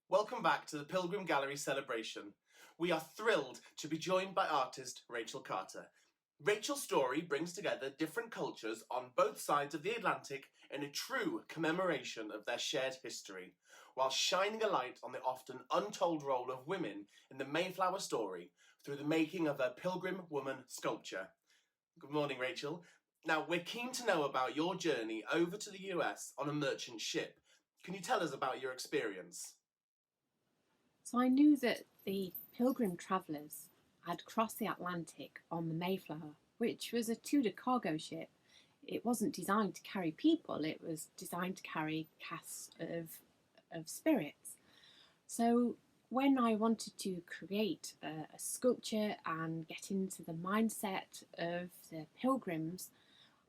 Welcome back to the Pilgrim Gallery celebration. We are thrilled to be joined by artist Rachel Carter. Rachel's story brings together different cultures on both sides of the Atlantic in a true commemoration of their shared history, while shining a light on the often untold role of women in the Mayflower story through the making of a Pilgrim Woman sculpture. Good morning, Rachel. Now, we're keen to know about your journey over to the US on a merchant ship. Can you tell us about your experience? So I knew that the Pilgrim travellers had crossed the Atlantic on the Mayflower, which was a Tudor cargo ship. It wasn't designed to carry people, it was designed to carry casks of spirits. So when I wanted to create a sculpture and get into the mindset of the pilgrims,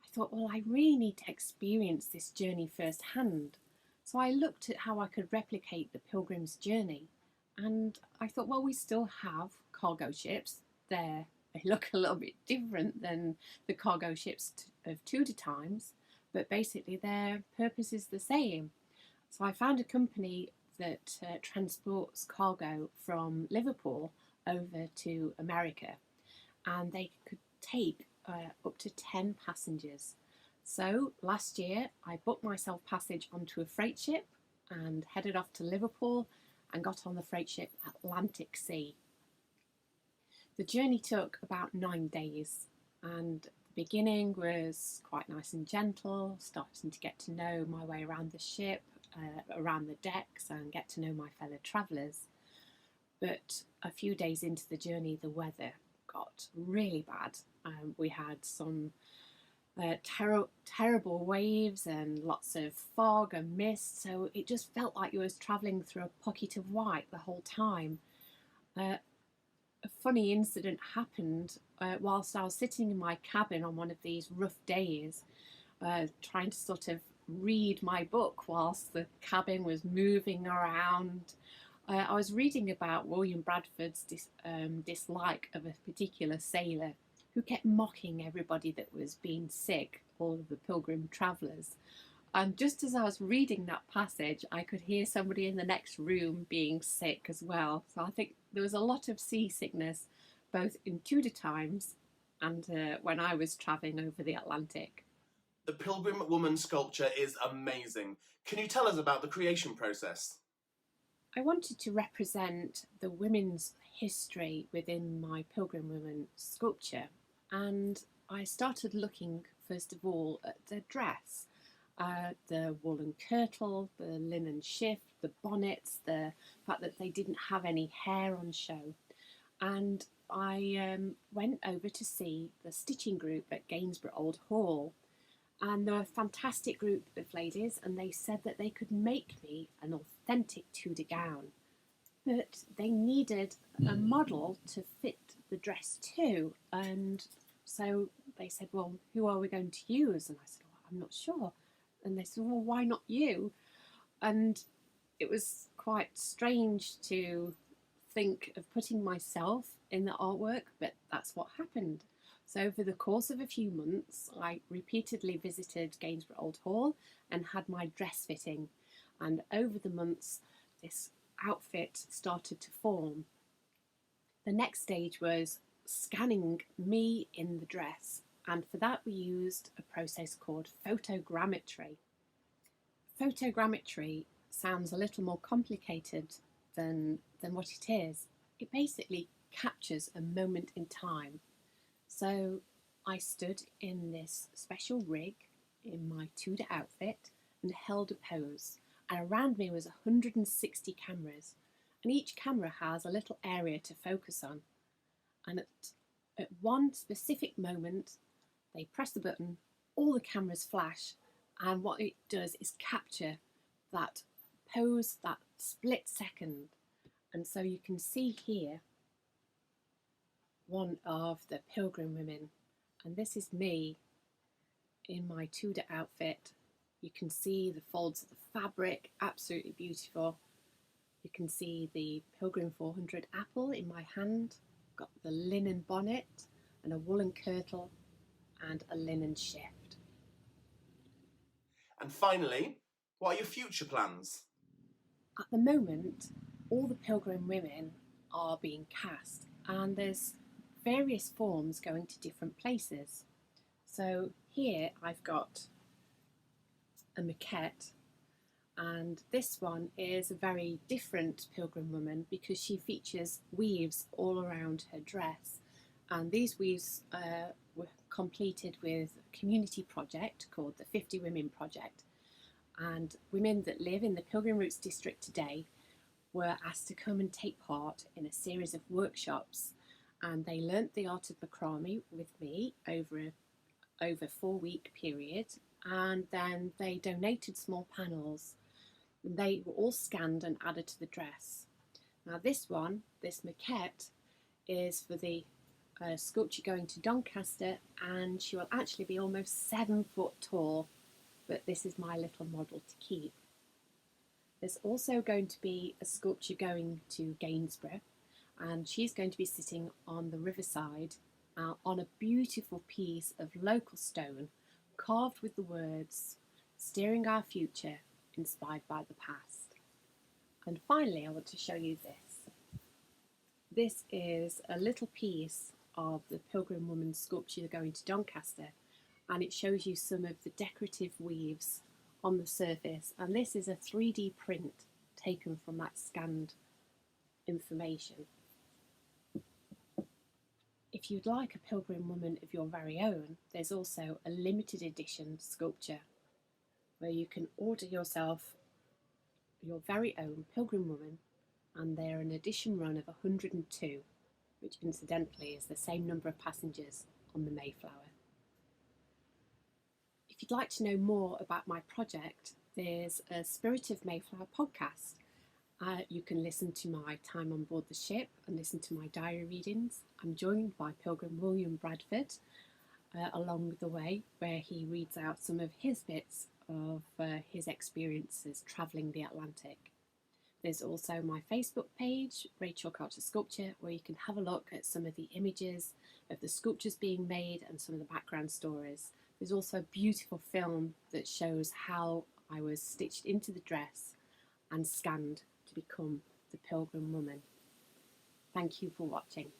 I thought, well, I really need to experience this journey firsthand. So I looked at how I could replicate the pilgrim's journey. And I thought, well, we still have cargo ships. They look a little bit different than the cargo ships of Tudor times, but basically their purpose is the same. So I found a company that transports cargo from Liverpool over to America, and they could take up to 10 passengers. So last year, I booked myself passage onto a freight ship and headed off to Liverpool and got on the freight ship Atlantic Sea. The journey took about 9 days, and the beginning was quite nice and gentle, starting to get to know my way around the ship, around the decks, and get to know my fellow travellers. But a few days into the journey, the weather got really bad. We had some terrible waves and lots of fog and mist, so it just felt like you was travelling through a pocket of white the whole time. A funny incident happened whilst I was sitting in my cabin on one of these rough days, trying to sort of read my book whilst the cabin was moving around. I was reading about William Bradford's dislike of a particular sailor who kept mocking everybody that was being sick, all of the pilgrim travellers. And just as I was reading that passage, I could hear somebody in the next room being sick as well. So I think there was a lot of seasickness, both in Tudor times and when I was travelling over the Atlantic. The Pilgrim Woman sculpture is amazing. Can you tell us about the creation process? I wanted to represent the women's history within my Pilgrim Woman sculpture, and I started looking first of all at the dress, the woolen kirtle, the linen shift, the bonnets, the fact that they didn't have any hair on show. And I went over to see the stitching group at Gainsborough Old Hall, and they're a fantastic group of ladies, and they said that they could make me an authentic Tudor gown, but they needed a model to fit the dress too. And so they said, well, who are we going to use? And I said, well, I'm not sure. And they said, well, why not you? And it was quite strange to think of putting myself in the artwork, but that's what happened. So over the course of a few months, I repeatedly visited Gainsborough Old Hall and had my dress fitting. And over the months, this outfit started to form. The next stage was scanning me in the dress, and for that we used a process called photogrammetry. Photogrammetry sounds a little more complicated than what it is. It basically captures a moment in time. So I stood in this special rig in my Tudor outfit and held a pose. And around me was 160 cameras, and each camera has a little area to focus on. And at one specific moment, they press the button, all the cameras flash, and what it does is capture that pose, that split second. And so you can see here one of the pilgrim women, and this is me in my Tudor outfit. You can see the folds of the fabric, absolutely beautiful. You can see the Pilgrim 400 apple in my hand. Got the linen bonnet and a woolen kirtle and a linen shift. And finally, what are your future plans? At the moment, all the Pilgrim women are being cast, and there's various forms going to different places. So here I've got a maquette, and this one is a very different Pilgrim woman because she features weaves all around her dress, and these weaves were completed with a community project called the 50 Women Project, and women that live in the Pilgrim Roots district today were asked to come and take part in a series of workshops, and they learnt the art of macrame with me over a 4-week period, and then they donated small panels. They were all scanned and added to the dress. Now this maquette, is for the sculpture going to Doncaster, and she will actually be almost 7 foot tall, but this is my little model to keep. There's also going to be a sculpture going to Gainsborough, and she's going to be sitting on the riverside on a beautiful piece of local stone carved with the words, "Steering our future, inspired by the past." And finally, I want to show you this. This is a little piece of the Pilgrim Woman sculpture going to Doncaster, and it shows you some of the decorative weaves on the surface, and this is a 3D print taken from that scanned information. If you'd like a Pilgrim Woman of your very own, there's also a limited edition sculpture where you can order yourself your very own Pilgrim Woman, and they're an edition run of 102, which incidentally is the same number of passengers on the Mayflower. If you'd like to know more about my project, there's a Spirit of Mayflower podcast. You can listen to my time on board the ship and listen to my diary readings. I'm joined by Pilgrim William Bradford along the way, where he reads out some of his bits of his experiences travelling the Atlantic. There's also my Facebook page, Rachel Carter Sculpture, where you can have a look at some of the images of the sculptures being made and some of the background stories. There's also a beautiful film that shows how I was stitched into the dress and scanned to become the Pilgrim Woman. Thank you for watching.